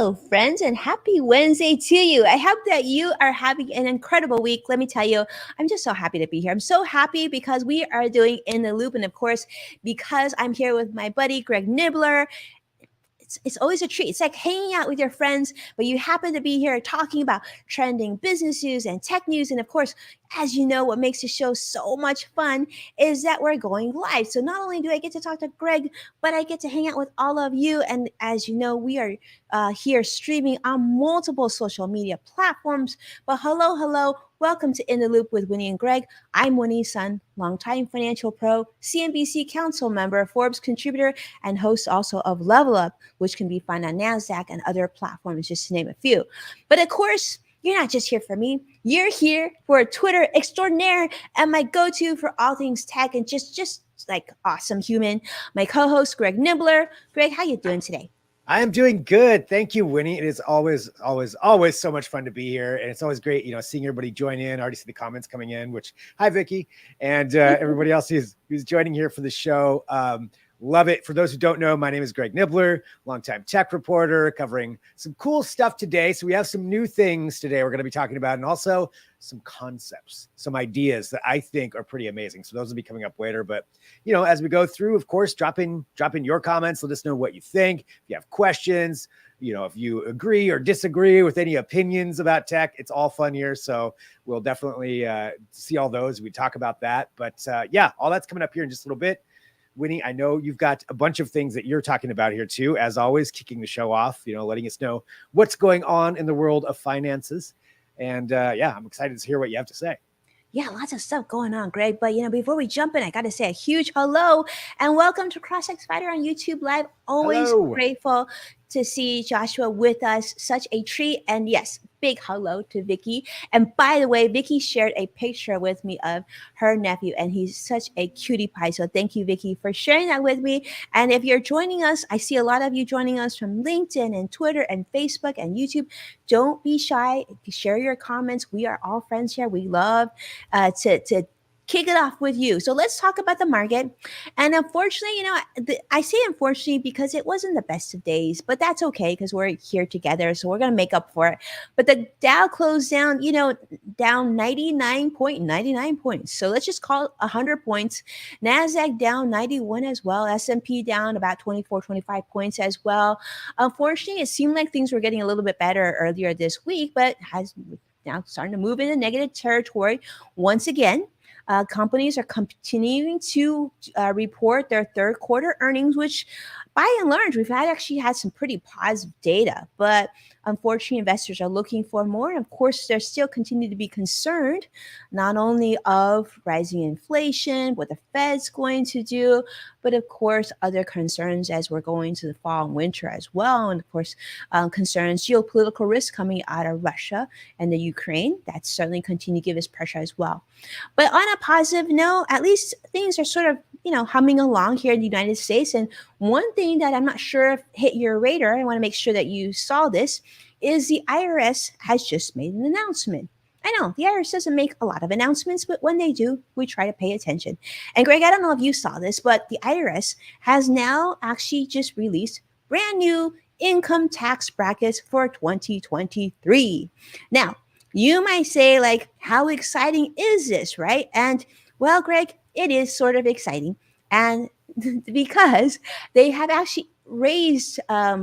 Hello, friends, and happy Wednesday to you. I hope that you are having an incredible week. Let me tell you, I'm just so happy to be here. I'm so happy because we are doing In the Loop. And of course, because I'm here with my buddy, Greg Nibbler. It's always a treat. It's like hanging out with your friends, but you happen to be here talking about trending business news and tech news. And of course, as you know, what makes the show so much fun is that we're going live. So not only do I get to talk to Greg, but I get to hang out with all of you. And as you know, we are here streaming on multiple social media platforms. But hello. Welcome to In the Loop with Winnie and Greg. I'm Winnie Sun, longtime financial pro, CNBC council member, Forbes contributor, and host also of Level Up, which can be found on NASDAQ and other platforms, just to name a few. But of course, you're not just here for me. You're here for a Twitter extraordinaire and my go-to for all things tech and just like awesome human, my co-host, Greg Nibbler. Greg, how you doing today? I am doing good. Thank you, Winnie. It is always so much fun to be here. And it's always great, seeing everybody join in. I already see the comments coming in, which, hi, Vicky, and everybody else who's joining here for the show. Love it. For those who don't know, my name is Greg Nibbler, longtime tech reporter, covering some cool stuff today. So we have some new things today we're going to be talking about, and also some concepts, some ideas that I think are pretty amazing. So those will be coming up later. But, as we go through, of course, drop in your comments. Let us know what you think. If you have questions, if you agree or disagree with any opinions about tech, it's all fun here. So we'll definitely see all those. We talk about that. But all that's coming up here in just a little bit. Winnie, I know you've got a bunch of things that you're talking about here too, as always, kicking the show off, letting us know what's going on in the world of finances. And I'm excited to hear what you have to say. Yeah, lots of stuff going on, Greg. But, before we jump in, I got to say a huge hello and welcome to CrossX Fighter on YouTube Live. Always grateful to see Joshua with us. Such a treat. And yes, big hello to Vicky. And by the way, Vicky shared a picture with me of her nephew, and he's such a cutie pie. So thank you, Vicky, for sharing that with me. And if you're joining us, I see a lot of you joining us from LinkedIn and Twitter and Facebook and YouTube. Don't be shy. Share your comments. We are all friends here. We love to kick it off with you. So let's talk about the market. And unfortunately, I say unfortunately because it wasn't the best of days, but that's okay because we're here together. So we're going to make up for it. But the Dow closed down, down 99.99 points. So let's just call it 100 points. NASDAQ down 91 as well. S&P down about 24, 25 points as well. Unfortunately, it seemed like things were getting a little bit better earlier this week, but has now starting to move into negative territory once again. Companies are continuing to report their third quarter earnings, which by and large, we've actually had some pretty positive data. But unfortunately, investors are looking for more. And of course, they're still continue to be concerned, not only of rising inflation, what the Fed's going to do, but of course, other concerns as we're going to the fall and winter as well. And of course, concerns, geopolitical risk coming out of Russia and the Ukraine. That certainly continue to give us pressure as well. But on a positive note, at least things are sort of, humming along here in the United States. And one thing that I'm not sure if hit your radar, I want to make sure that you saw this, is the IRS has just made an announcement. I know the IRS doesn't make a lot of announcements, but when they do, we try to pay attention. And Greg, I don't know if you saw this, but the IRS has now actually just released brand new income tax brackets for 2023. Now, you might say, like, how exciting is this, right? And well, Greg, it is sort of exciting. And because they have actually raised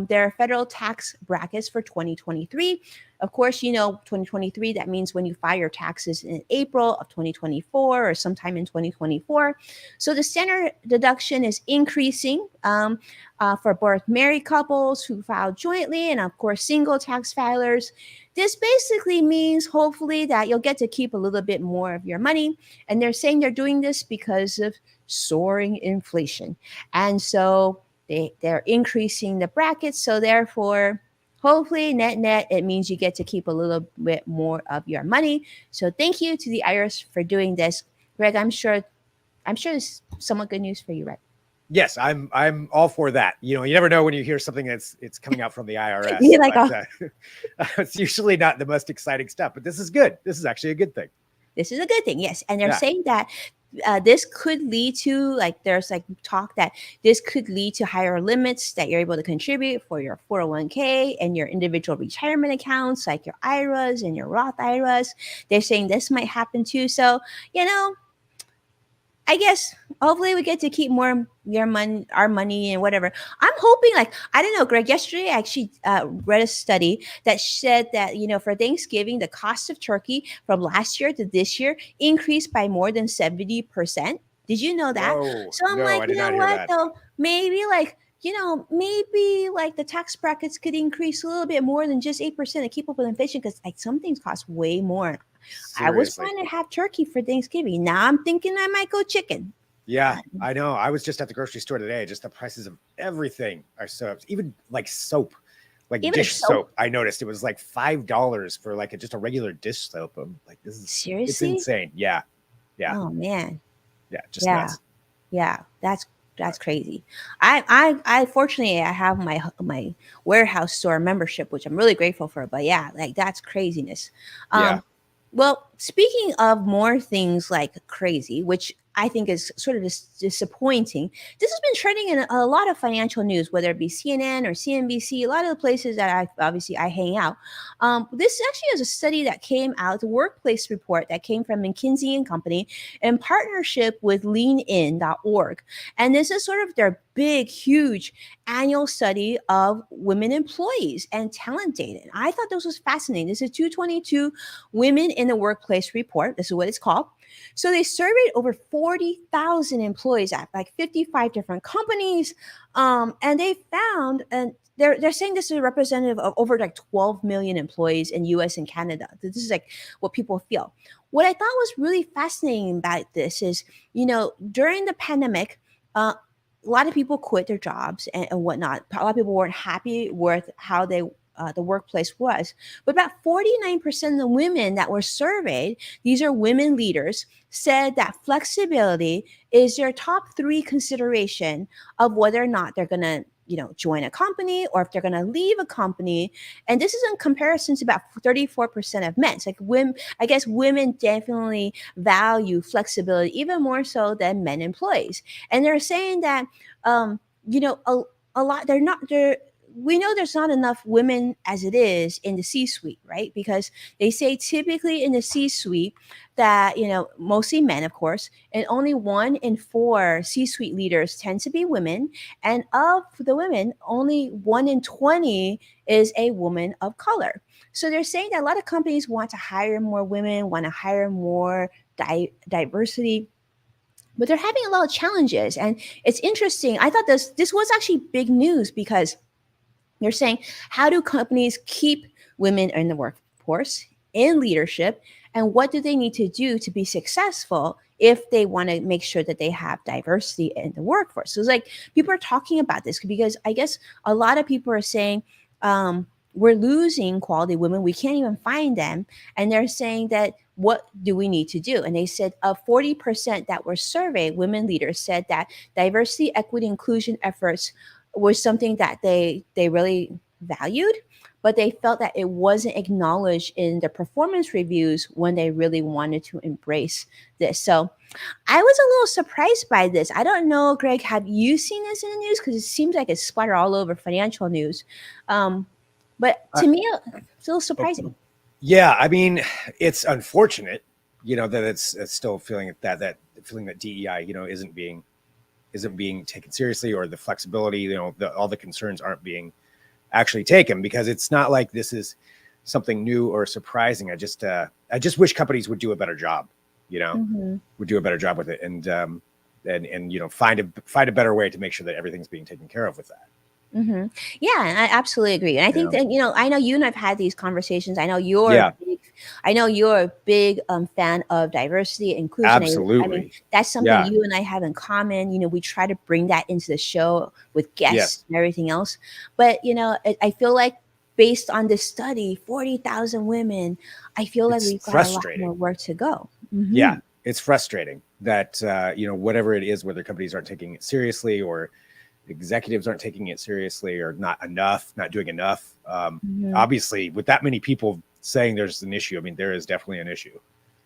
their federal tax brackets for 2023. Of course, 2023, that means when you file your taxes in April of 2024 or sometime in 2024. So the standard deduction is increasing for both married couples who file jointly and, of course, single tax filers. This basically means, hopefully, that you'll get to keep a little bit more of your money. And they're saying they're doing this because of soaring inflation. And so they're increasing the brackets. So therefore, hopefully, net, it means you get to keep a little bit more of your money. So thank you to the IRS for doing this. Greg, I'm sure it's somewhat good news for you, right? Yes, I'm all for that. You never know when you hear something it's coming out from the IRS. You're like, it's usually not the most exciting stuff, but this is good. This is actually a good thing. This is a good thing, yes. And they're saying that this could lead to, like, there's like talk that this could lead to higher limits that you're able to contribute for your 401k and your individual retirement accounts, like your IRAs and your Roth IRAs. They're saying this might happen too. So, you know, I guess hopefully we get to keep more your money, our money, and whatever. I'm hoping, like, I don't know, Greg. Yesterday, I actually read a study that said that, you know, for Thanksgiving, the cost of turkey from last year to this year increased by more than 70%. Did you know that? Whoa. So I'm No, like, I you did know not hear what that. though? Maybe like, you know, maybe like the tax brackets could increase a little bit more than just 8% to keep up with inflation, because like some things cost way more. I was Seriously. fine to have turkey for Thanksgiving. Now I'm thinking I might go chicken. Yeah, I know. I was just at the grocery store today. Just the prices of everything are so up. Even like soap, like Even a dish soap. soap. I noticed it was like $5 for like just a regular dish soap. I'm like, it's Seriously? insane. Yeah, yeah, Oh man. yeah, just Yeah. nuts. Yeah. That's But crazy. I fortunately I have my warehouse store membership, which I'm really grateful for. But yeah, like that's craziness. yeah, Um, Well, speaking of more things like crazy, which I think is sort of disappointing, this has been trending in a lot of financial news, whether it be CNN or CNBC, a lot of the places that I hang out. This actually is a study that came out, the workplace report that came from McKinsey and Company in partnership with leanin.org. And this is sort of their big, huge annual study of women employees and talent data. And I thought this was fascinating. This is 222 Women in the Workplace report. This is what it's called. So they surveyed over 40,000 employees at like 55 different companies. And they found, and they're saying this is representative of over like 12 million employees in US and Canada. This is like what people feel. What I thought was really fascinating about this is, you know, during the pandemic, a lot of people quit their jobs and whatnot. A lot of people weren't happy with how the workplace was. But about 49% of the women that were surveyed, these are women leaders, said that flexibility is their top three consideration of whether or not they're going to, you know, join a company or if they're going to leave a company. And this is in comparison to about 34% of men. It's like women, I guess women definitely value flexibility even more so than men employees. And they're saying that, you know, a lot, they're not, they're, we know there's not enough women as it is in the C suite, right? Because they say typically in the C suite that, you know, mostly men, of course, and only 1 in 4 C suite leaders tend to be women. And of the women, only 1 in 20 is a woman of color. So they're saying that a lot of companies want to hire more women, want to hire more diversity, but they're having a lot of challenges. And it's interesting. I thought this was actually big news because they're saying, how do companies keep women in the workforce, in leadership, and what do they need to do to be successful if they want to make sure that they have diversity in the workforce? So it's like people are talking about this because I guess a lot of people are saying, we're losing quality women. We can't even find them. And they're saying that, what do we need to do? And they said 40% that were surveyed, women leaders, said that diversity, equity, inclusion efforts was something that they really valued, but they felt that it wasn't acknowledged in the performance reviews when they really wanted to embrace this. So I was a little surprised by this. I don't know, Greg, have you seen this in the news? Because it seems like it's splattered all over financial news. Um, but I, to me, it's a little oh, surprising. yeah. I mean, it's unfortunate, you know, that it's still feeling that feeling that DEI, you know, isn't being taken seriously, or the flexibility, you know, all the concerns aren't being actually taken, because it's not like this is something new or surprising. I just wish companies would do a better job, you know, Mhm. would do a better job with it, and you know, find a better way to make sure that everything's being taken care of with that. Hmm. Yeah, and I absolutely agree. And I You think know, that, you know, I know you and I've had these conversations. yeah, I know you're a big fan of diversity, inclusion. I mean, absolutely, that's something yeah, you and I have in common. You know, we try to bring that into the show with guests yes, and everything else. But you know, I feel like based on this study, 40,000 women, I feel like it's we've got a lot more frustrating. work to go. Yeah, Hmm. it's frustrating that you know, whatever it is, whether companies aren't taking it seriously, or executives aren't taking it seriously, or not doing enough. Hmm. Obviously, with that many people saying there's an issue, I mean, there is definitely an issue.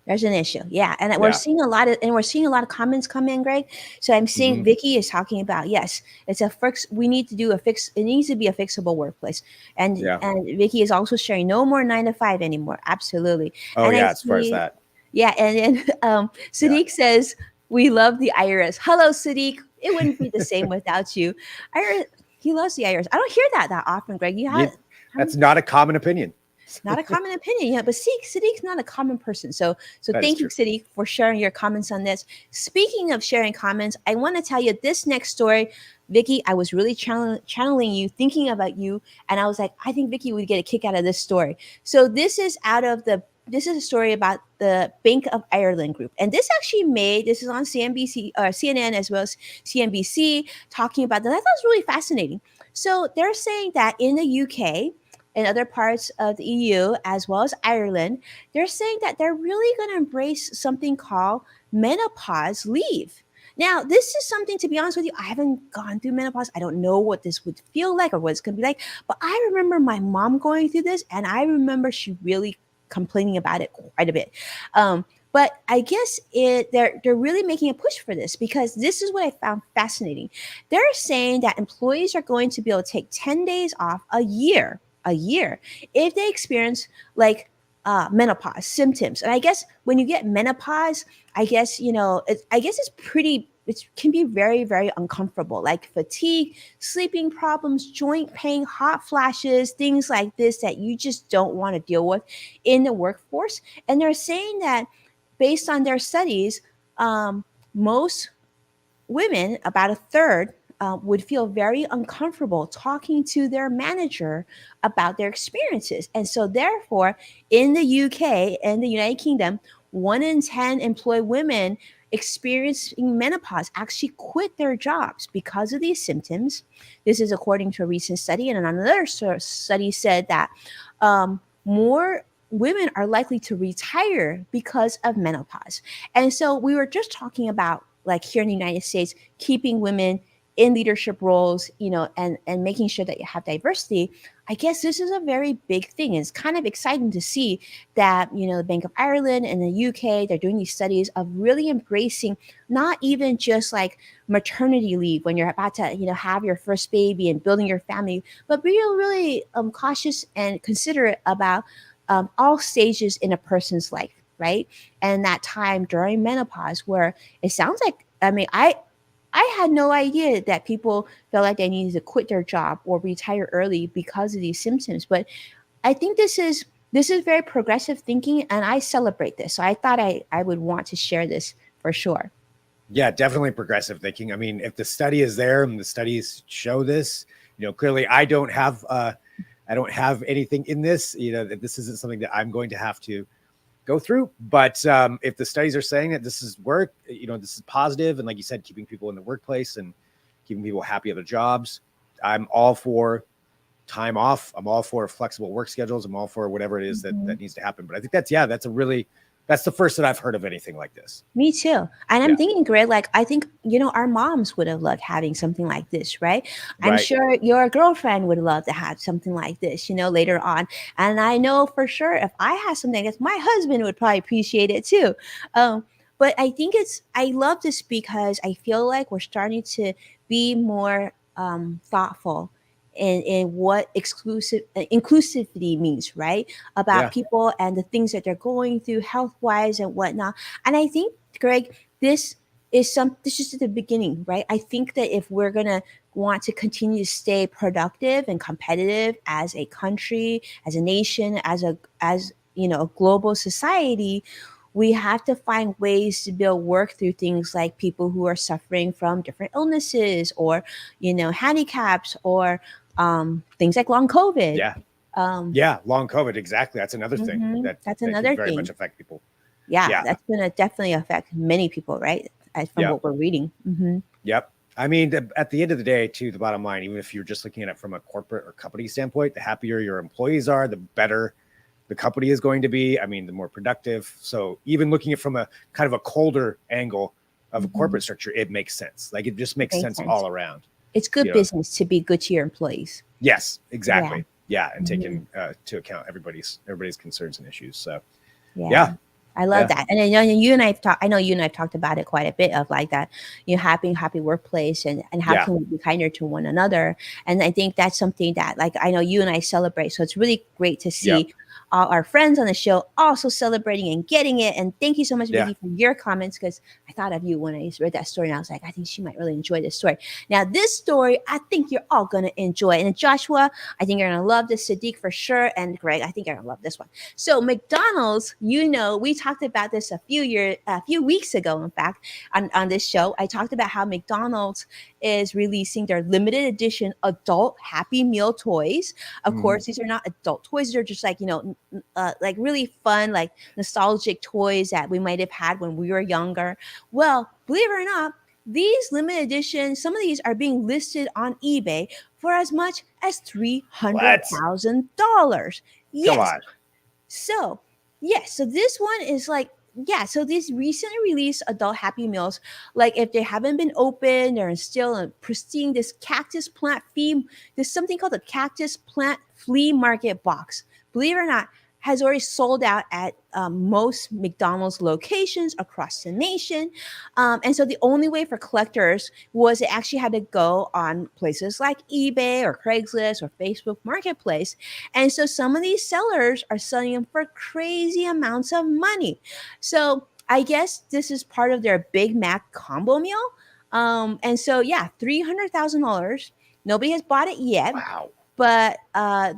There's an issue. Yeah. And we're Yeah. seeing a lot of comments come in, Greg. So I'm seeing Hmm. Vicky is talking about, yes, it's a fix. We need to do a fix. It needs to be a fixable workplace. Yeah. And Vicky is also sharing no more 9 to 5 anymore. Absolutely. Oh And I yeah, as far as see, that. yeah. And Yeah. Sadiq says, we love the IRS. Hello, Sadiq. It wouldn't be the same without you. IRS, he loves the IRS. I don't hear that often, Greg. You You, have, that's not a common opinion. not a common opinion, yeah. But Sadiq's not a common person. So That is thank you, true. Sadiq, for sharing your comments on this. Speaking of sharing comments, I want to tell you this next story. Vicky, I was really channeling you, thinking about you, and I was like, I think Vicky would get a kick out of this story. So this is a story about the Bank of Ireland group. And this is on CNBC or CNN as well as CNBC talking about that. I thought it was really fascinating. So they're saying that in the UK and other parts of the EU, as well as Ireland, they're saying that they're really going to embrace something called menopause leave. Now, this is something, to be honest with you, I haven't gone through menopause. I don't know what this would feel like or what it's going to be like. But I remember my mom going through this, and I remember she really complaining about it quite a bit. But I guess they're really making a push for this because this is what I found fascinating. They're saying that employees are going to be able to take 10 days off a year if they experience like menopause symptoms. And I guess when you get menopause, I guess I guess it's pretty. It can be very, very uncomfortable, like fatigue, sleeping problems, joint pain, hot flashes, things like this that you just don't want to deal with in the workforce. And they're saying that based on their studies, most women, about a third, would feel very uncomfortable talking to their manager about their experiences. And so, therefore, in the UK and the United Kingdom, 1 in 10 employed women experiencing menopause actually quit their jobs because of these symptoms. This is according to a recent study. And another study said that more women are likely to retire because of menopause. And so we were just talking about, like here in the United States, keeping women in leadership roles, and making sure that you have diversity. I guess this is a very big thing. It's kind of exciting to see that, the Bank of Ireland and the UK, they're doing these studies of really embracing not even just like maternity leave when you're about to, have your first baby and building your family, but be really cautious and considerate about all stages in a person's life, right? And that time during menopause where it sounds like, I had no idea that people felt like they needed to quit their job or retire early because of these symptoms. But I think this is very progressive thinking, and I celebrate this. So I thought I would want to share this for sure. Yeah, definitely progressive thinking. I mean, if the study is there and the studies show this, clearly I don't have anything in this. That this isn't something that I'm going to have to go through. But if the studies are saying that this is work, this is positive, and like you said, keeping people in the workplace and keeping people happy at their jobs, I'm all for time off. I'm all for flexible work schedules. I'm all for whatever it is that needs to happen. But I think that's the first that I've heard of anything like this. Me too. And I'm Yeah. thinking, Greg, like, I think, our moms would have loved having something like this, right? I'm Right. sure your girlfriend would love to have something like this, later on. And I know for sure if I had something like this, my husband would probably appreciate it too. Um, but I love this because I feel like we're starting to be more thoughtful in what inclusivity means, right? About Yeah. people and the things that they're going through health wise and whatnot. And I think, Greg, this is the beginning, right? I think that if we're gonna want to continue to stay productive and competitive as a country, as a nation, as a global society, we have to find ways to build work through things like people who are suffering from different illnesses or handicaps or things like long COVID. Yeah. Um, Yeah. Long COVID. Exactly. That's another thing that's that can another very much thing. affect people. Yeah, Yeah. that's going to definitely affect many people, right? From Yeah. what we're reading. Yep. I mean, at the end of the day, too, the bottom line, even if you're just looking at it from a corporate or company standpoint, the happier your employees are, the better the company is going to be. I mean, the more productive. So even looking at it from a kind of a colder angle of a corporate structure, it makes sense. Like it just makes Makes sense sense. all around. It's good business to be good to your employees. Yes, Yeah. exactly. Yeah, and Mhm. taking to account everybody's concerns and issues. So Yeah. yeah. I love that. And then you and I know you and I've talked about it quite a bit of like that, happy workplace and how can we be kinder to one another. And I think that's something that like I know you and I celebrate. So it's really great to see all our friends on the show also celebrating and getting it. And thank you so much, Vicky, for your comments, because I thought of you when I read that story and I was like, I think she might really enjoy this story. Now, this story, I think you're all going to enjoy. And Joshua, I think you're going to love this. Sadiq for sure. And Greg, I think you're going to love this one. So McDonald's, we talked about this a few weeks ago, in fact, on this show. I talked about how McDonald's is releasing their limited edition adult Happy Meal toys. Of course, these are not adult toys. They're just like, like really fun, like nostalgic toys that we might have had when we were younger. Well, believe it or not, these limited editions, some of these are being listed on eBay for as much as $300,000. Yes. So this one is like, so these recently released adult Happy Meals, like if they haven't been opened, they're still in pristine, there's something called a cactus plant flea market box. Believe it or not, has already sold out at most McDonald's locations across the nation. And so the only way for collectors was it actually had to go on places like eBay or Craigslist or Facebook Marketplace. And so some of these sellers are selling them for crazy amounts of money. So I guess this is part of their Big Mac combo meal. And so, $300,000. Nobody has bought it yet. Wow. But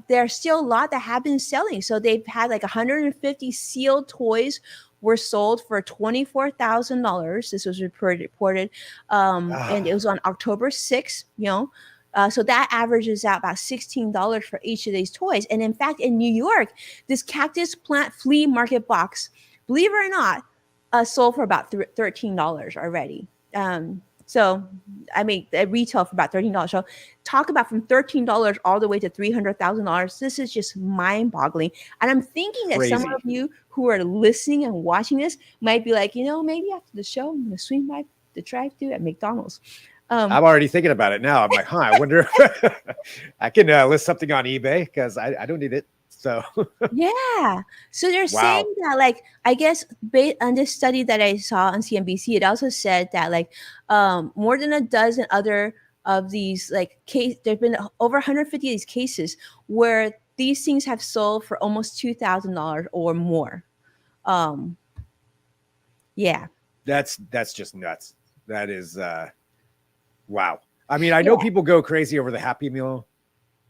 there's still a lot that have been selling. So they've had like 150 sealed toys were sold for $24,000. This was reported, and it was on October 6th. So that averages out about $16 for each of these toys. And in fact, in New York, this cactus plant flea market box, believe it or not, sold for about $13 already. So, I mean, at retail for about $13. So, talk about from $13 all the way to $300,000. This is just mind-boggling. And I'm thinking that some of you who are listening and watching this might be like, maybe after the show, I'm going to swing by the drive-thru at McDonald's. I'm already thinking about it now. I'm like, I wonder if I can list something on eBay because I don't need it. So so they're saying that, like, I guess based on this study that I saw on CNBC, it also said that like more than a dozen other of these like there've been over 150 of these cases where these things have sold for almost $2,000 or more. That's just nuts. That is wow. I mean, I know people go crazy over the Happy Meal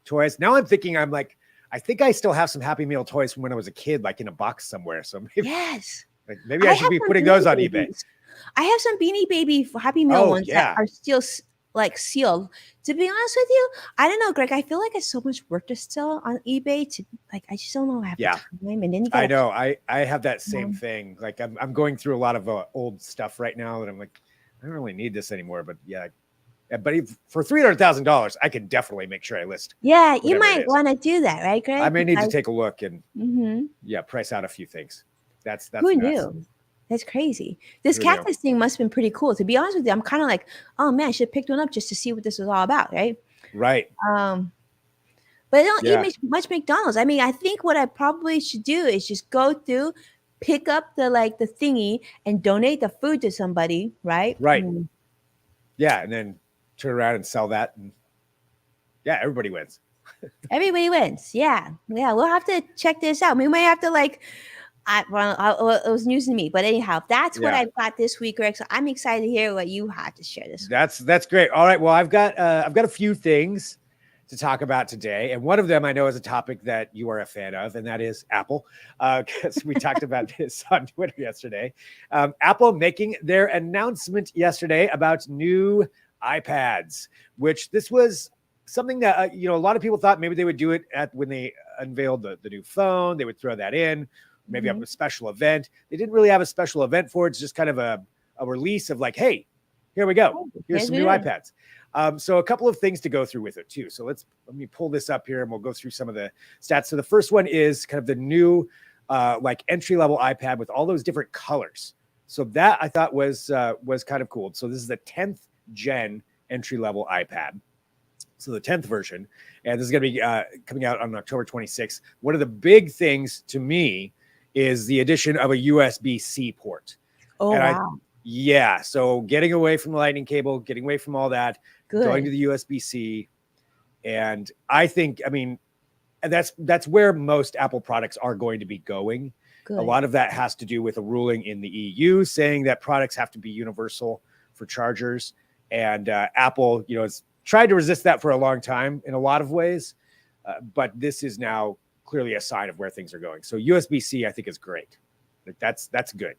toys. Now I'm thinking, I think I still have some Happy Meal toys from when I was a kid, like in a box somewhere. So maybe I should be putting those on eBay. I have some Beanie Baby Happy Meal ones that are still like sealed. To be honest with you, I don't know, Greg. I feel like it's so much work to sell on eBay. To like, I just don't know. I have the time, and then you gotta, I know. I have that same thing. Like I'm going through a lot of old stuff right now that I'm like, I don't really need this anymore. But but for $300,000, I can definitely make sure I list. Yeah, you might want to do that, right, Greg? I may need to take a look and price out a few things. That's who knew? That's crazy. This cactus thing must have been pretty cool. To be honest with you, I'm kind of like, oh man, I should have picked one up just to see what this was all about, right? Right. But I don't eat much McDonald's. I mean, I think what I probably should do is just go through, pick up the thingy and donate the food to somebody, right? Right. Yeah, and then turn around and sell that, and everybody wins. Everybody wins. Yeah, we'll have to check this out. We might have to it was news to me, but anyhow, that's what I've got this week, Greg. So I'm excited to hear what you had to share this week. That's great. All right, well, I've got a few things to talk about today, and one of them I know is a topic that you are a fan of, and that is Apple, because we talked about this on Twitter yesterday. Apple making their announcement yesterday about new iPads, which this was something that a lot of people thought maybe they would do it when they unveiled the new phone. They would throw that in, maybe have a special event. They didn't really have a special event for it. It's just kind of a release of like, hey, here we go. Here's some new iPads. So a couple of things to go through with it too. So let me pull this up here and we'll go through some of the stats. So the first one is kind of the new entry-level iPad with all those different colors. So that I thought was kind of cool. So this is the 10th gen entry-level iPad. So the 10th version, and this is going to be coming out on October 26th. One of the big things to me is the addition of a USB-C port. Oh, And wow. yeah, so getting away from the lightning cable, getting away from all that, going to the USB-C. And I think, I mean, that's where most Apple products are going to be going. Good. A lot of that has to do with a ruling in the EU saying that products have to be universal for chargers. And Apple, has tried to resist that for a long time in a lot of ways. But this is now clearly a sign of where things are going. So USB-C, I think, is great. Like that's good.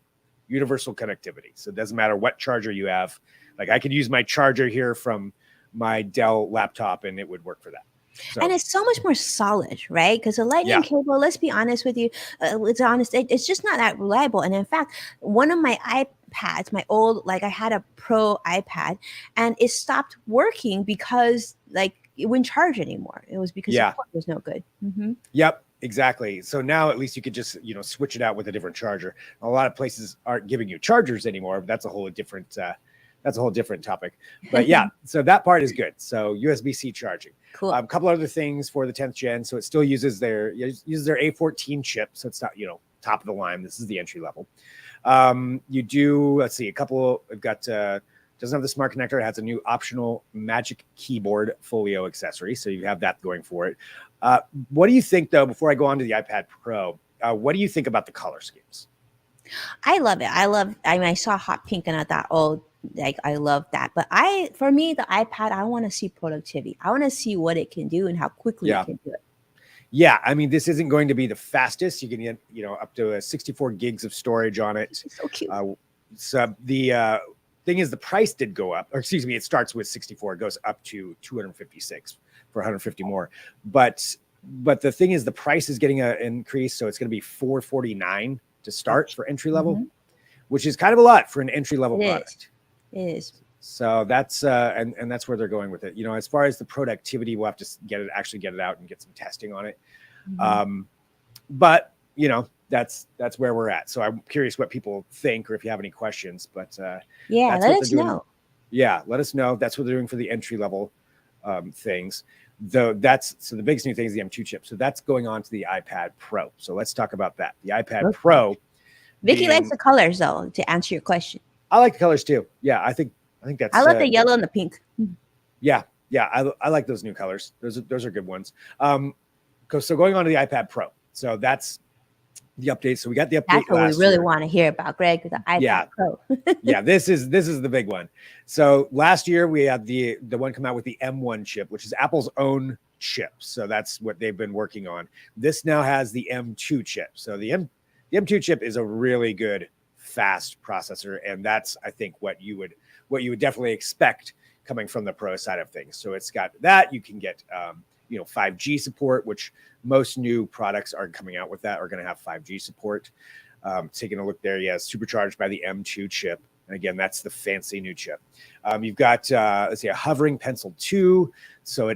Universal connectivity. So it doesn't matter what charger you have. Like I could use my charger here from my Dell laptop and it would work for that. So, and it's so much more solid, right? Because a lightning cable, let's be honest with you, it's just not that reliable. And in fact, one of my iPads, my old, like I had a Pro iPad, and it stopped working because like it wouldn't charge anymore. It was because the port was no good. Mm-hmm. Yep, exactly. So now at least you could just switch it out with a different charger. A lot of places aren't giving you chargers anymore. But that's a whole different topic. But yeah, so that part is good. So USB-C charging. Cool. A couple other things for the 10th gen. So it still uses their A14 chip. So it's not, top of the line. This is the entry level. You do, let's see, we've got, doesn't have the smart connector. It has a new optional Magic Keyboard Folio accessory. So you have that going for it. What do you think, though, before I go on to the iPad Pro, what do you think about the color schemes? I love it. I saw hot pink and I thought, oh, like I love that. But for me, the iPad, I want to see productivity. I want to see what it can do and how quickly it can do it. Yeah, I mean, this isn't going to be the fastest. You can get, up to 64 gigs of storage on it. It's so cute. So the thing is, the price did go up. Or excuse me, it starts with 64. It goes up to 256 for 150 more. But the thing is, the price is getting an increase. So it's going to be $449 to start for entry level, which is kind of a lot for an entry level product. It is. So that's and that's where they're going with it. As far as the productivity, we'll have to get it out and get some testing on it. But that's where we're at. So I'm curious what people think or if you have any questions. But let us know. Yeah, let us know. That's what they're doing for the entry level things. So the biggest new thing is the M2 chip. So that's going on to the iPad Pro. So let's talk about that. The iPad Pro. Vicky likes the colors though, to answer your question. I like the colors too. Yeah, I think that's. I love the yellow and the pink. Yeah, I like those new colors. Those are good ones. So going on to the iPad Pro. So that's the update. So we got the update. That's what we really want to hear about, Greg, with the iPad Pro. Yeah, this is the big one. So last year we had the one come out with the M1 chip, which is Apple's own chip. So that's what they've been working on. This now has the M2 chip. So the M2 chip is a really good fast processor, and that's I think what you would definitely expect coming from the Pro side of things. So it's got that. You can get 5G support, which most new products are coming out with that, are going to have 5G support. Taking a look there, supercharged by the M2 chip. And again, that's the fancy new chip. You've got a hovering Pencil 2. So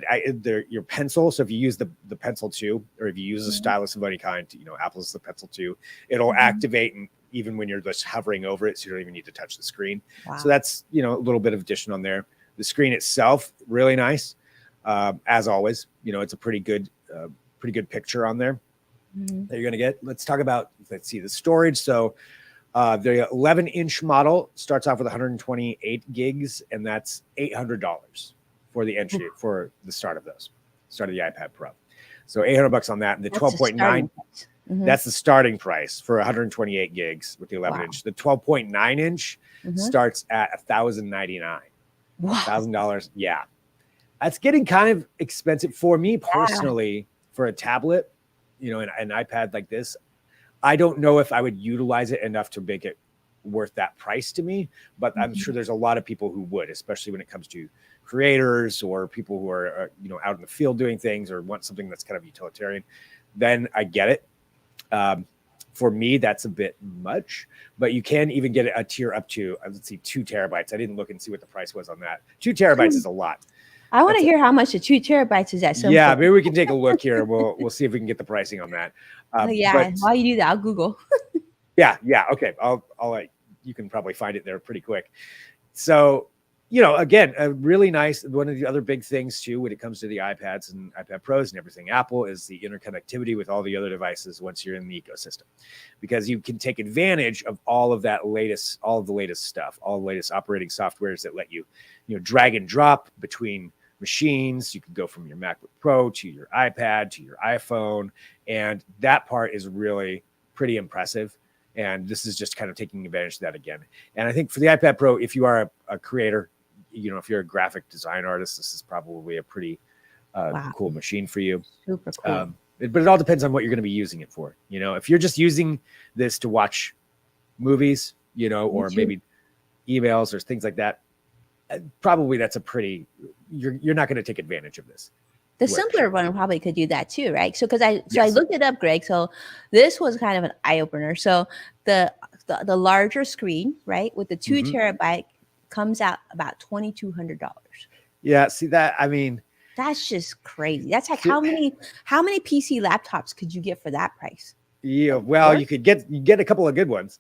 your pencil. So if you use the Pencil 2, or if you use a stylus of any kind, Apple's the Pencil 2, it'll activate and even when you're just hovering over it, so you don't even need to touch the screen. Wow. So that's, a little bit of addition on there. The screen itself, really nice. As always, it's a pretty good picture on there that you're going to get. Let's talk about, the storage. So the 11-inch model starts off with 128 gigs, and that's $800 for the entry, for the start of the iPad Pro. So $800 on that. And the 12.9, that's the starting price for 128 gigs with the 11-inch. The 12.9-inch starts at $1,099. Wow. $1,000. Yeah. That's getting kind of expensive for me personally for a tablet, an iPad like this. I don't know if I would utilize it enough to make it worth that price to me, but I'm sure there's a lot of people who would, especially when it comes to creators or people who are, out in the field doing things or want something that's kind of utilitarian. Then I get it. For me, that's a bit much, but you can even get a tier up to, 2 terabytes. I didn't look and see what the price was on that. 2 terabytes is a lot. I want to hear how much the 2 terabytes is at. Maybe we can take a look here. We'll see if we can get the pricing on that. While you do that, I'll Google. Yeah. Okay. I'll you can probably find it there pretty quick. So again, a really nice, one of the other big things too, when it comes to the iPads and iPad Pros and everything, Apple, is the interconnectivity with all the other devices once you're in the ecosystem, because you can take advantage of all of the latest stuff, all the latest operating softwares that let you, drag and drop between machines. You can go from your MacBook Pro to your iPad to your iPhone. And that part is really pretty impressive. And this is just kind of taking advantage of that again. And I think for the iPad Pro, if you are a creator, if you're a graphic design artist, this is probably a pretty cool machine for you. Super cool. But it all depends on what you're going to be using it for. If you're just using this to watch movies, or maybe emails or things like that, probably that's you're not going to take advantage of this. The simpler one probably could do that too, right? So I looked it up, Greg. So this was kind of an eye opener. So the larger screen, right, with the 2 terabyte comes out about $2,200. Yeah, see that? I mean, that's just crazy. That's like how many PC laptops could you get for that price? Yeah, well, you get a couple of good ones.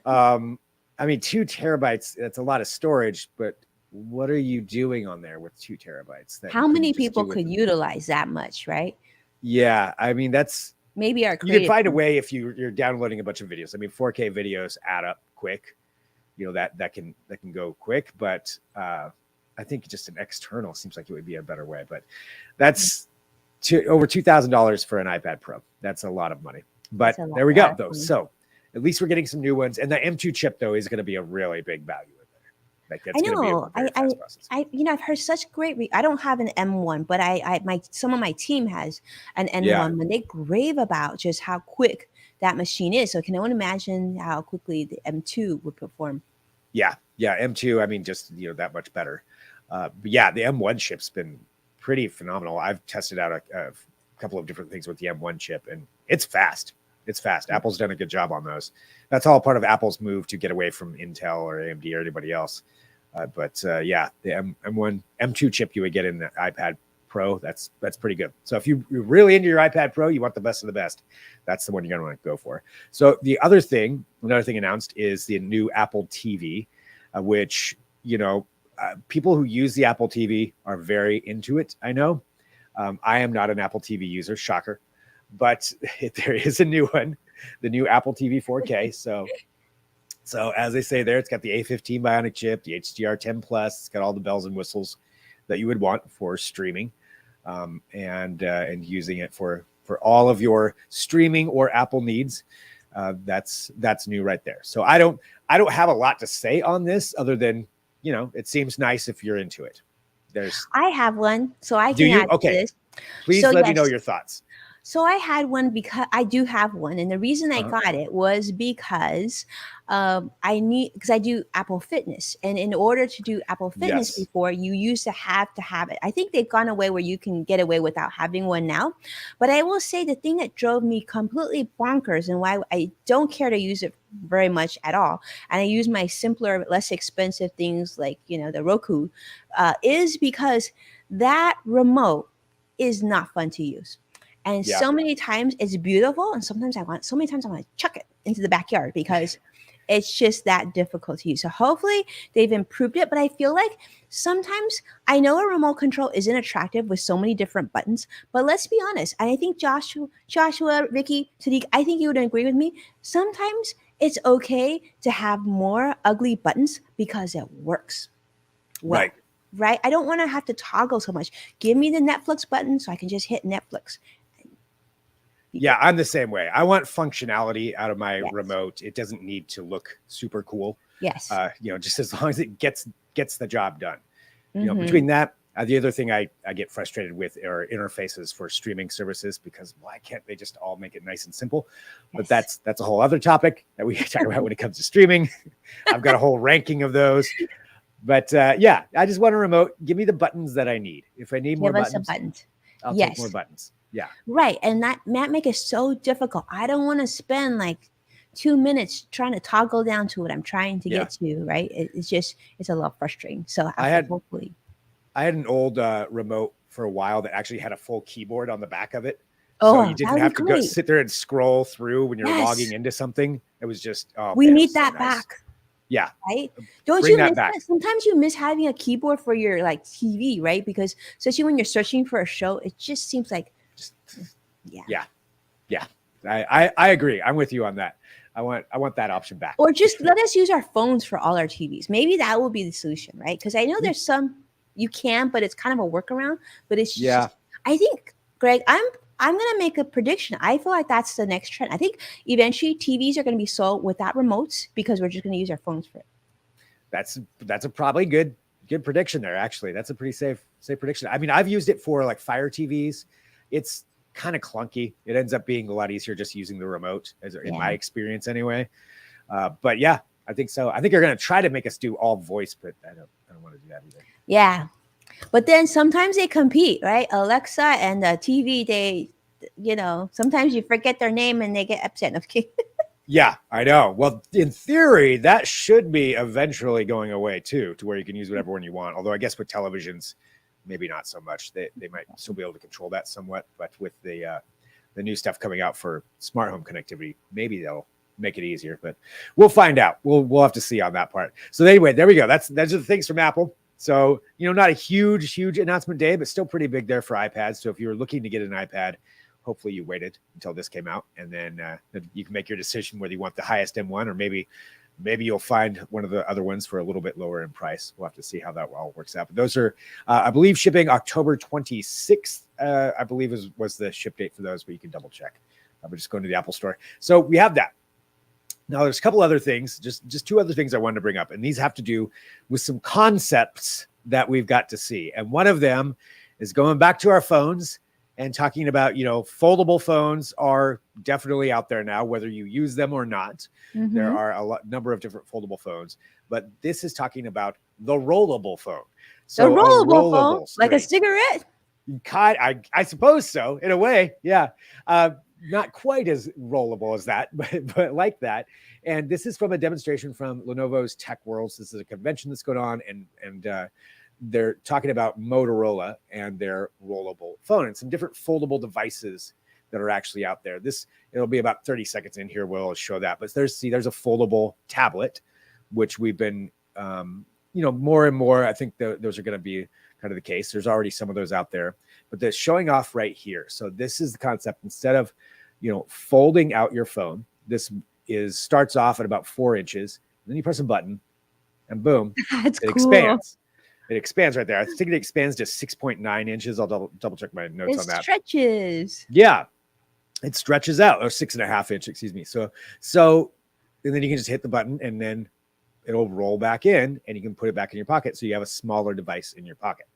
I mean, 2 terabytes, that's a lot of storage, but what are you doing on there with 2 terabytes? How many people could utilize that much, right? Yeah, I mean, that's maybe you can find a way if you're downloading a bunch of videos. I mean, 4K videos add up quick. That can go quick, but I think just an external seems like it would be a better way. But that's over $2,000 for an iPad Pro. That's a lot of money. But there we go, though. So at least we're getting some new ones, and the M2 chip though is going to be a really big value. I know. I've heard such great. I don't have an M1, but some of my team has an M1, and they rave about just how quick that machine is. So can anyone imagine how quickly the M2 would perform? Yeah, M2. I mean, just that much better. But yeah, the M1 chip's been pretty phenomenal. I've tested out a couple of different things with the M1 chip, and it's fast. It's fast. Apple's done a good job on those. That's all part of Apple's move to get away from Intel or AMD or anybody else. But the M1, M2 chip you would get in the iPad Pro, that's pretty good. So if you're really into your iPad Pro, you want the best of the best, that's the one you're going to want to go for. So another thing announced is the new Apple TV, which, people who use the Apple TV are very into it. I know. I am not an Apple TV user, shocker, but there is a new one, the new Apple TV 4K. So as they say there, it's got the A15 Bionic chip, the HDR10 Plus. It's got all the bells and whistles that you would want for streaming, and using it for all of your streaming or Apple needs. That's new right there. So I don't have a lot to say on this other than it seems nice if you're into it. I have one, so I can add to this. Please let me know your thoughts. So I had one because I do have one, and the reason I got it was because I do Apple Fitness, and in order to do Apple Fitness before, you used to have it. I think they've gone away where you can get away without having one now. But I will say the thing that drove me completely bonkers and why I don't care to use it very much at all, and I use my simpler, less expensive things like the Roku, is because that remote is not fun to use. And so many times it's beautiful, and sometimes I want to chuck it into the backyard because it's just that difficult to use. So hopefully they've improved it, but I feel like sometimes I know a remote control isn't attractive with so many different buttons, but let's be honest. And I think Joshua, Vicky, Sadiq, I think you would agree with me. Sometimes it's okay to have more ugly buttons because it works. Well, right? I don't want to have to toggle so much. Give me the Netflix button so I can just hit Netflix. Yeah, I'm the same way. I want functionality out of my remote. It doesn't need to look super cool. Yes. Just as long as it gets the job done. Between that, the other thing I get frustrated with are interfaces for streaming services, because why can't they just all make it nice and simple? But that's a whole other topic that we talk about when it comes to streaming. I've got a whole ranking of those. But I just want a remote. Give me the buttons that I need. If I need more buttons, I'll take more buttons. Yeah. Right. And that make it so difficult. I don't want to spend like 2 minutes trying to toggle down to what I'm trying to get to. Right. It's a little frustrating. So I had an old remote for a while that actually had a full keyboard on the back of it. Oh, so you didn't have to go sit there and scroll through when you're logging into something. It was just, we need that back. Yeah. Right? Don't Bring you that miss back. that? Sometimes you miss having a keyboard for your like TV, right? Because especially when you're searching for a show, it just seems like, Just, yeah. yeah. Yeah. I agree. I'm with you on that. I want that option back. Or just let us use our phones for all our TVs. Maybe that will be the solution, right? Because I know there's some you can, but it's kind of a workaround. But it's Yeah. just, I think, Greg, I'm gonna make a prediction. I feel like that's the next trend. I think eventually TVs are gonna be sold without remotes because we're just gonna use our phones for it. That's a probably good prediction there. Actually, that's a pretty safe prediction. I mean, I've used it for like Fire TVs. It's kind of clunky. It ends up being a lot easier just using the remote, as in my experience anyway. But yeah, I think so. I think they're going to try to make us do all voice, but I don't want to do that either. Yeah, but then sometimes they compete, right? Alexa and the TV, they, sometimes you forget their name and they get upset. Okay. Yeah, I know. Well, in theory, that should be eventually going away too, to where you can use whatever one you want. Although I guess with televisions, maybe not so much. They might still be able to control that somewhat, but with the new stuff coming out for smart home connectivity, maybe they'll make it easier. But we'll find out. We'll have to see on that part. So anyway, there we go. That's the things from Apple. So not a huge announcement day, but still pretty big there for iPads. So if you're looking to get an iPad, hopefully you waited until this came out, and then you can make your decision whether you want the highest M1 or maybe you'll find one of the other ones for a little bit lower in price. We'll have to see how that all works out. But those are, I believe, shipping October 26th. I believe was the ship date for those, but you can double check. We're just going to the Apple Store. So we have that. Now, there's a couple other things, just two other things I wanted to bring up, and these have to do with some concepts that we've got to see. And one of them is going back to our phones and talking about, foldable phones are definitely out there now, whether you use them or not. Mm-hmm. There are a number of different foldable phones, but this is talking about the rollable phone. So the rollable phone, screen. Like a cigarette? I suppose so, in a way. Yeah. Not quite as rollable as that, but like that. And this is from a demonstration from Lenovo's Tech Worlds. This is a convention that's going on, and they're talking about Motorola and their rollable phone and some different foldable devices that are actually out there. It'll be about 30 seconds in here. We'll show that, but there's a foldable tablet, which we've been, more and more. I think those are going to be kind of the case. There's already some of those out there, but they're showing off right here. So this is the concept. Instead of, folding out your phone, this starts off at about 4 inches. Then you press a button and boom, it cool. Expands. It expands right there. I think it expands to 6.9 inches. I'll double check my notes on that. It stretches. Yeah. It stretches out, or 6.5 inches, excuse me. So, and then you can just hit the button and then it'll roll back in and you can put it back in your pocket. So you have a smaller device in your pocket.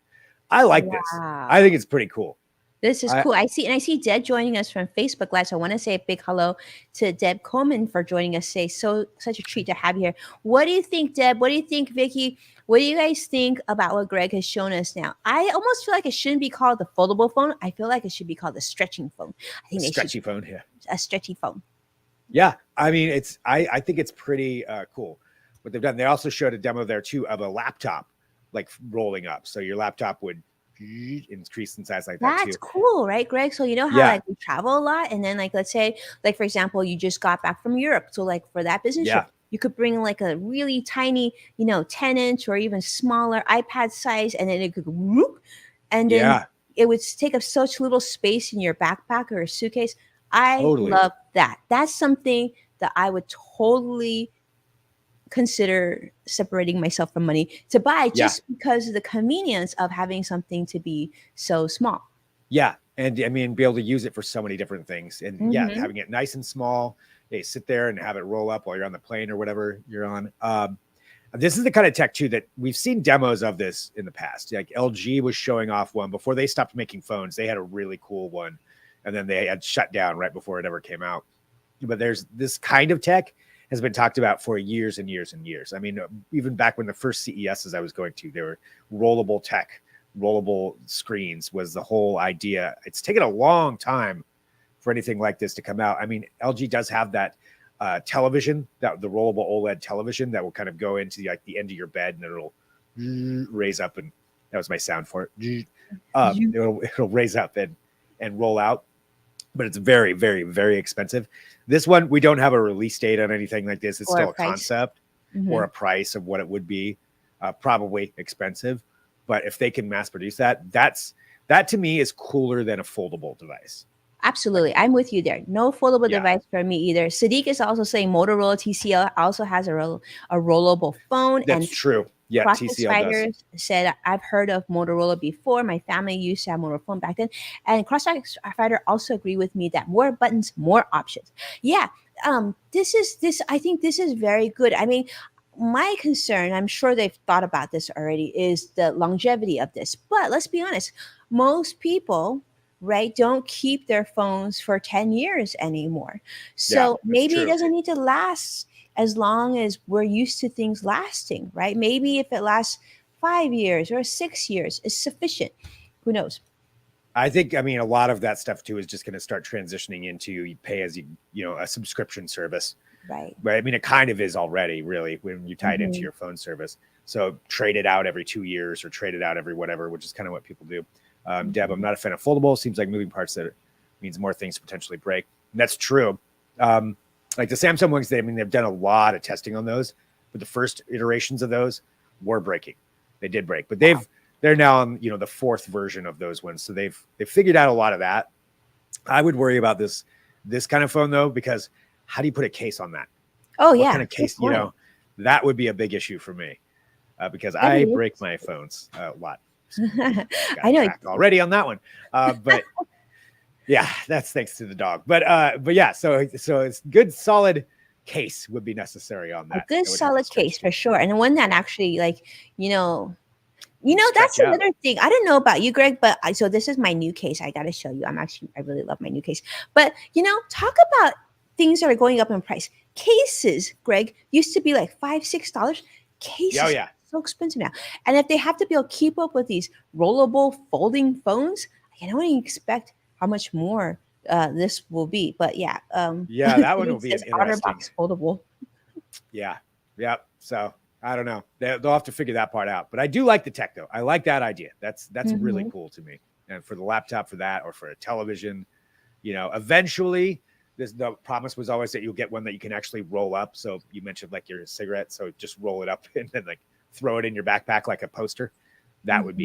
I like this. I think it's pretty cool. This is cool. I see Deb joining us from Facebook Live. So I want to say a big hello to Deb Coleman for joining us today. Such a treat to have you here. What do you think, Deb? What do you think, Vicky? What do you guys think about what Greg has shown us now? I almost feel like it shouldn't be called the foldable phone. I feel like it should be called the stretching phone. I think stretchy phone, yeah. A stretchy phone. Yeah. I mean, I think it's pretty cool what they've done. They also showed a demo there too of a laptop like rolling up. So your laptop would increase in size like that. That's cool, right, Greg? So how like we travel a lot, and then like let's say like for example you just got back from Europe, so like for that business trip you could bring like a really tiny 10-inch or even smaller iPad size, and then it could whoop, and then it would take up such little space in your backpack or a suitcase. I love that. That's something that I would totally consider separating myself from money to buy just because of the convenience of having something to be so small. Yeah. And I mean, be able to use it for so many different things. And having it nice and small, sit there and have it roll up while you're on the plane or whatever you're on. This is the kind of tech too that we've seen demos of this in the past. Like LG was showing off one before they stopped making phones. They had a really cool one, and then they had shut down right before it ever came out. But there's this kind of tech has been talked about for years and years and years. I mean, even back when the first CESs I was going to, they were rollable tech, rollable screens was the whole idea. It's taken a long time for anything like this to come out. I mean, LG does have that television, that the rollable OLED television that will kind of go into the end of your bed and it'll raise up, and that was my sound for it. It'll raise up and roll out. But it's very, very, very expensive. This one, we don't have a release date on anything like this. It's still a concept. or a price of what it would be, probably expensive. But if they can mass produce that, that to me is cooler than a foldable device. Absolutely. I'm with you there. No foldable Yeah, device for me either. Sadiq is also saying Motorola TCL also has a rollable phone. that's And true. Yeah, CrossFit TCL does. Spiders said, I've heard of Motorola before. My family used to have Motorola phone back then. And CrossFit Spider also agree with me that more buttons, more options. Yeah. I think this is very good. I mean, my concern, I'm sure they've thought about this already, is the longevity of this. But let's be honest, most people, right, don't keep their phones for 10 years anymore. Yeah, So that's maybe it true. doesn't need to last as long as we're used to things lasting, right? Maybe if it lasts 5 years or 6 years is sufficient. Who knows? I think, I mean, a lot of that stuff too is just going to start transitioning into you pay as a subscription service, Right. right? I mean, it kind of is already, really, when you tie it into Hmm. your phone service. So trade it out every 2 years or trade it out every whatever, which is kind of what people do. Deb, I'm Hmm. not a fan of foldable. Seems like moving parts that means more things potentially break. And that's true. Like the Samsung ones, I mean, they've done a lot of testing on those, but the first iterations of those were breaking. They did break, but Wow. they're now on the fourth version of those ones, so they've figured out a lot of that. I would worry about this kind of phone though, because how do you put a case on that? Oh What kind yeah, of good case? point. That would be a big issue for me, because I I mean, break my phones a lot. So got I know. tracked already on that one. But yeah, that's thanks to the dog. But yeah, so it's good solid case would be necessary on A that. good That would have to solid case stretch for to sure, and one that actually, like, you know, stretch that's out. another thing. I don't know about you, Greg, but so this is my new case. I got to show you. I really love my new case. But, talk about things that are going up in price. Cases, Greg, used to be like $5, $6. Yeah, oh, Cases yeah. so expensive now. And if they have to be able to keep up with these rollable folding phones, I can only expect how much more this will be. But yeah, Yeah, that one will Sadiq be an says interesting. OtterBox foldable. Yeah. Yep. So I don't know. They'll have to figure that part out. But I do like the tech though. I like that idea. That's really Hmm. cool to me. And for the laptop for that, or for a television, eventually the promise was always that you'll get one that you can actually roll up. So you mentioned like your cigarette. So just roll it up and then like throw it in your backpack like a poster. That would Hmm.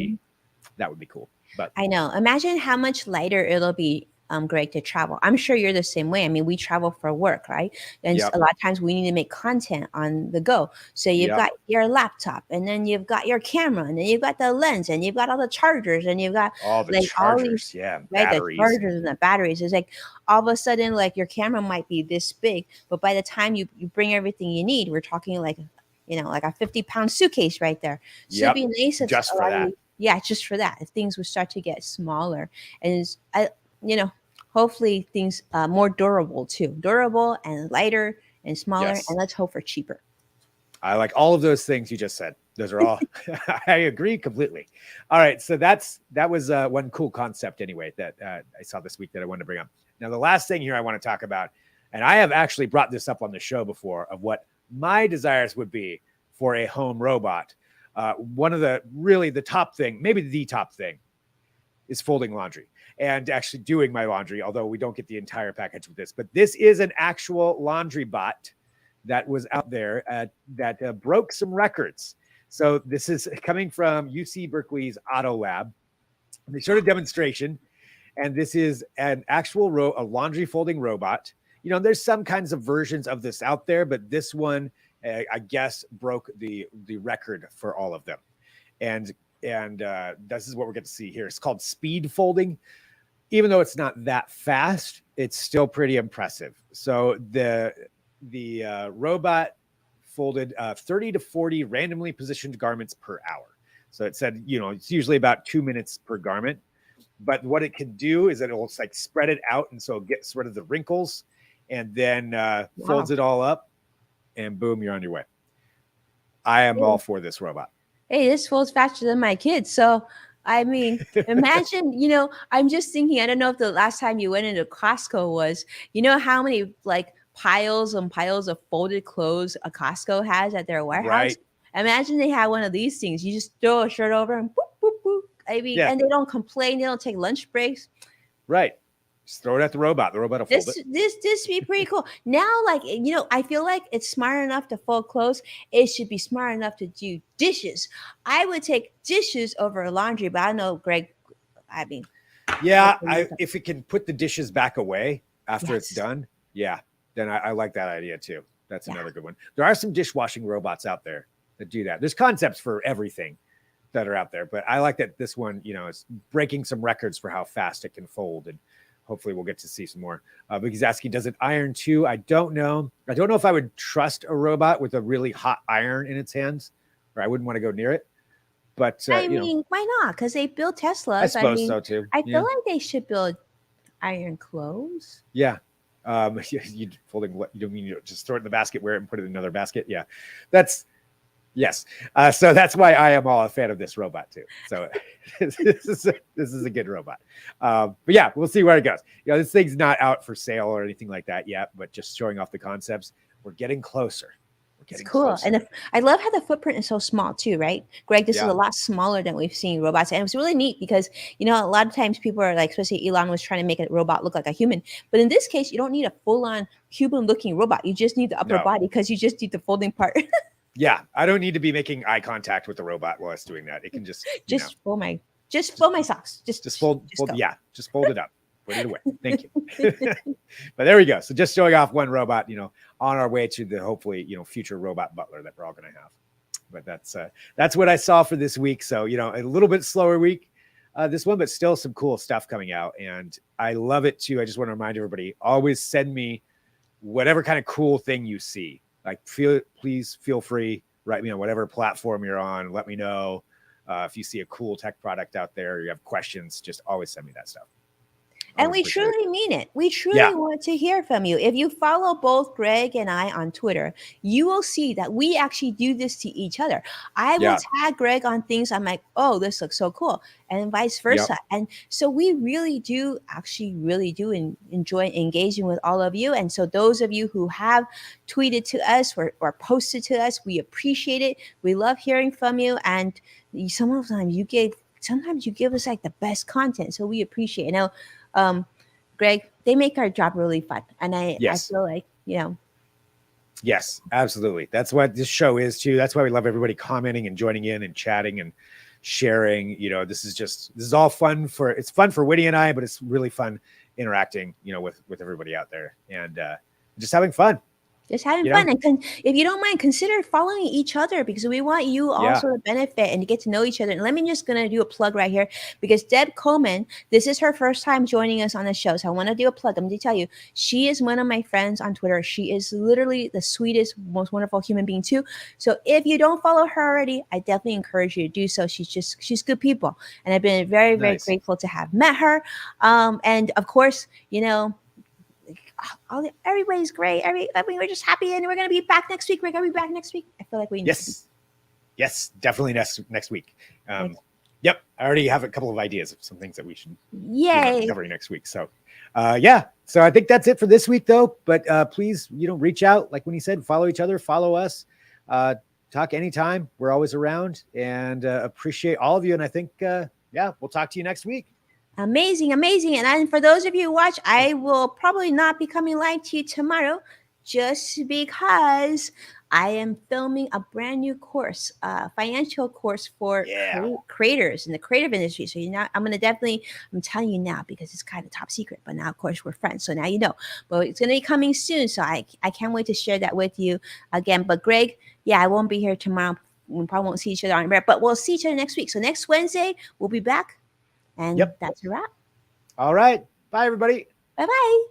be cool. But I know. Imagine how much lighter it'll be, Greg, to travel. I'm sure you're the same way. I mean, we travel for work, right? And a yep. lot of times we need to make content on the go. So you've Yep. got your laptop, and then you've got your camera, and then you've got the lens, and you've got all the chargers, and you've got All the like all these, chargers. Yeah. right? The Batteries. chargers and the batteries. It's like all of a sudden, like your camera might be this big, but by the time you bring everything you need, we're talking like, like a 50-pound suitcase right there. So it'd Yep. be nice if Just a for lot of that. these, yeah, just for that, if things would start to get smaller, and you know, hopefully things more durable too, durable and lighter and smaller, Yes. and let's hope for cheaper. I like all of those things you just said. Those are all, I agree completely. All right. So that was one cool concept anyway, that I saw this week that I wanted to bring up. Now, the last thing here I want to talk about, and I have actually brought this up on the show before, of what my desires would be for a home robot. One of the top thing, maybe the top thing, is folding laundry and actually doing my laundry, although we don't get the entire package with this. But this is an actual laundry bot that was out there that broke some records. So this is coming from UC Berkeley's Auto Lab. They showed a demonstration, and this is an actual a laundry folding robot. There's some kinds of versions of this out there, but this one, I guess, broke the record for all of them. And this is what we're going to see here. It's called speed folding. Even though it's not that fast, it's still pretty impressive. So the robot folded 30 to 40 randomly positioned garments per hour. So it said, it's usually about 2 minutes per garment. But what it can do is that it'll like spread it out, and so it gets rid of the wrinkles, and then folds Wow. it all up, and boom, you're on your way. I am all for this robot. Hey, this folds faster than my kids. So, I mean, imagine, I'm just thinking, I don't know if the last time you went into Costco was, how many like piles and piles of folded clothes a Costco has at their warehouse. Right. Imagine they had one of these things. You just throw a shirt over and boop, boop, boop. I mean, Yeah. and they don't complain. They don't take lunch breaks. Right. Just throw it at the robot. The robot will fold it. This be pretty cool. Now, like, I feel like it's smart enough to fold clothes. It should be smart enough to do dishes. I would take dishes over laundry, but I know Greg. I mean, yeah, if it can put the dishes back away after yes. it's done, yeah, then I like that idea too. That's another good one. There are some dishwashing robots out there that do that. There's concepts for everything that are out there, but I like that this one, is breaking some records for how fast it can fold, and hopefully we'll get to see some more. But he's asking, does it iron too? I don't know. I don't know if I would trust a robot with a really hot iron in its hands, or I wouldn't want to go near it. But I mean, why not? Because they build Teslas. I suppose so too. I feel like they should build iron clothes. Yeah. You folding what? You don't mean you just throw it in the basket, wear it, and put it in another basket? Yeah, that's yes. So that's why I am all a fan of this robot too. So this is a good robot. But yeah, we'll see where it goes. This thing's not out for sale or anything like that yet, but just showing off the concepts. We're getting closer. It's cool. Closer. And I love how the footprint is so small too, right? Greg, this is a lot smaller than we've seen robots. And it was really neat because, a lot of times people are like, especially Elon was trying to make a robot look like a human. But in this case, you don't need a full-on human-looking robot. You just need the upper body because you just need the folding part. Yeah, I don't need to be making eye contact with the robot while it's doing that. It can just fold my socks. Just fold it up. Put it away. Thank you. But there we go. So just showing off one robot, on our way to the hopefully, future robot butler that we're all going to have. But that's what I saw for this week. So, a little bit slower week, this one, but still some cool stuff coming out. And I love it too. I just want to remind everybody, always send me whatever kind of cool thing you see. Like, please feel free, write me on whatever platform you're on. Let me know if you see a cool tech product out there, you have questions, just always send me that stuff. And we truly mean it. We truly want to hear from you. If you follow both Greg and I on Twitter, you will see that we actually do this to each other. I will tag Greg on things. I'm like, oh, this looks so cool. And vice versa. And so we really do enjoy engaging with all of you. And so those of you who have tweeted to us or posted to us, we appreciate it. We love hearing from you. And sometimes you give us like the best content. So we appreciate it. Now, Greg, they make our job really fun. And I feel like, Yes, absolutely. That's what this show is too. That's why we love everybody commenting and joining in and chatting and sharing. This is all fun it's fun for Winnie and I, but it's really fun interacting, with everybody out there and just having fun. Just having fun. And if you don't mind, consider following each other because we want you also to benefit and to get to know each other. And let me just going to do a plug right here because Deb Coleman, this is her first time joining us on the show. So I want to do a plug. I'm going to tell you, she is one of my friends on Twitter. She is literally the sweetest, most wonderful human being too. So if you don't follow her already, I definitely encourage you to do so. She's good people. And I've been very, very grateful to have met her. And of course, everybody's great. We're just happy, and we're gonna be back next week. We're gonna be back next week. I feel like we need yes, definitely next week. Yep, I already have a couple of ideas of some things that we should cover next week. So, so I think that's it for this week, though. But please, reach out. Like when he said, follow each other, follow us, talk anytime. We're always around, and appreciate all of you. And I think, we'll talk to you next week. Amazing. And for those of you who watch, I will probably not be coming live to you tomorrow just because I am filming a brand new course, financial course for creators in the creative industry. So I'm telling you now because it's kind of top secret, but now of course we're friends. So now you know, but it's going to be coming soon. So I can't wait to share that with you again. But Greg, I won't be here tomorrow. We probably won't see each other on air, but we'll see each other next week. So next Wednesday, we'll be back. And that's a wrap. All right. Bye, everybody. Bye-bye.